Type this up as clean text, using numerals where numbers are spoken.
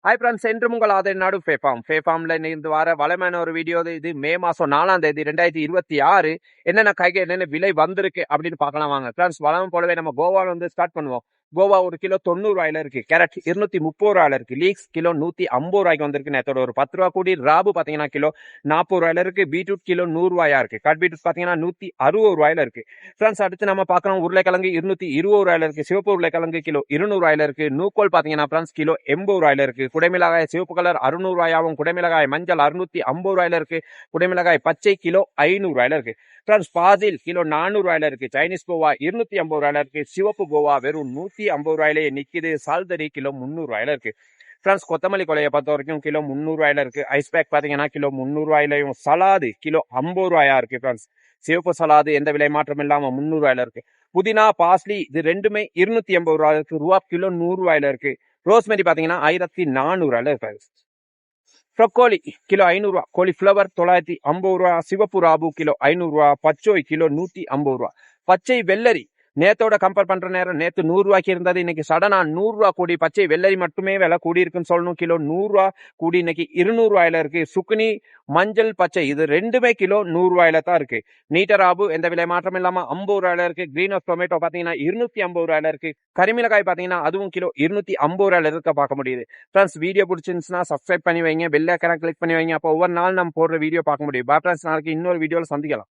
Hi friends, என்றும் உங்கள் ஆதரவு நாடு ஃபேஃபார்ம்ல இருந்து வர வளமான ஒரு வீடியோ. இது மே மாசம் 4ஆம் தேதி 2026 என்னென்ன காய்கறி என்னென்ன விலை வந்திருக்கு அப்படின்னு பார்க்கலாம் வாங்க. ஃப்ரெண்ட்ஸ், வளம் போலவே நம்ம கோவால வந்து ஸ்டார்ட் பண்ணுவோம். கோவா ஒரு கிலோ 90 ரூபாயில இருக்கு. கேரட் 230 ரூபாயில இருக்கு. லீக்ஸ் கிலோ 150 ரூபாய்க்கு வந்திருக்கு. நேத்தோட ஒரு 10 ரூபா கூடி. ராபு பாத்தீங்கன்னா கிலோ 40 ரூபாயில இருக்கு. பீட்ரூட் கிலோ 100 ரூபாயா இருக்கு. கட் பீட்ரூட் பாத்தீங்கன்னா 160 ரூபாயில இருக்கு. ஃப்ரெண்ட்ஸ், அடுத்து நம்ம பார்க்கறோம் உருளைக்கிழங்கு 220 ரூபாயில இருக்கு. சிவப்பு உருளைக்கிழங்கு கிலோ 200 ரூபாயில இருக்கு. நூக்கோல் பாத்தீங்கன்னா ஃப்ரெண்ட்ஸ் கிலோ 80 ரூபாயில இருக்கு. குடைமிளகாய் சிவப்பு கலர் 600 ரூபாயாவும், குடைமிளகாய் மஞ்சள் 650 ரூபாயில இருக்கு. குடைமிளகாய் பச்சை கிலோ 500 ரூபாயில இருக்கு. ஃப்ரெண்ட்ஸ், பாசில் கிலோ 400 ரூபாயில இருக்கு. சைனீஸ் கோவா 250 ரூபாயில இருக்கு. சிவப்பு கோவா வெறும் 150 ரூபாயிலே நிக்குது. சால்தரி கிலோ 300 ரூபாயில இருக்கு. ஃப்ரெண்ட்ஸ், கொத்தமல்லி கொலையை பொறுத்த வரைக்கும் கிலோ 300 ரூபாயில இருக்கு. ஐஸ் பேக் பாத்தீங்கன்னா கிலோ 300 ரூபாயிலையும், சலாது கிலோ 50 ரூபாயா இருக்கு. ஃப்ரெண்ட்ஸ், சிவப்பு சலாது எந்த விலை மாற்றம் இல்லாம 300 ரூபாயில இருக்கு. புதினா பாஸ்லி இது ரெண்டுமே 280 ரூபாயில இருக்கு. ரூபா கிலோ 100 ரூபாயில இருக்கு. ரோஸ்மெரி பாத்தீங்கன்னா 1400 ரூபாயில இருக்கு. ப்ரொக்கோலி கிலோ 500 ரூபா. காலிஃபிளவர் 950 ரூபா. சிவப்பு ராபு கிலோ 500 ரூபா. பச்சோய் கிலோ 150 ரூபா. பச்சை வெள்ளரி நேத்தோட கம்பேர் பண்ற நேரம் நேத்து 100 ரூபாய்க்கு இருந்தது. இன்னைக்கு சடனா 100 ரூபா கூடி. பச்சை வெள்ளரி மட்டுமே விலை கூடி இருக்குன்னு சொல்லணும். கிலோ 100 ரூபா கூடி இன்னைக்கு 200 ரூபாயில இருக்கு. சுக்குனி மஞ்சள் பச்சை இது ரெண்டுமே கிலோ 100 ரூபாயில தான் இருக்கு. நீட்டராபு எந்த விலை மாற்றம் இல்லாம 50 ரூபாயில இருக்கு. கிரீன் ஹவுஸ் டொமேட்டோ பாத்தீங்கன்னா 250 ரூபாயில இருக்கு. கரிமிளகாய் பாத்தீங்கன்னா அதுவும் கிலோ 250 ரூபாயில இருக்க பார்க்க முடியுது. ஃப்ரெண்ட்ஸ், வீடியோ பிடிச்சிருந்துச்சுன்னா சப்ஸ்கிரைப் பண்ணி வைங்க, பெல் ஐகானை கிளிக் பண்ணி வைங்க. அப்போ ஒவ்வொரு நாள் நம்ம போடுற வீடியோ பார்க்க முடியும். பை ஃப்ரெண்ட்ஸ், நாளைக்கு இன்னொரு வீடியோல சந்திக்கலாம்.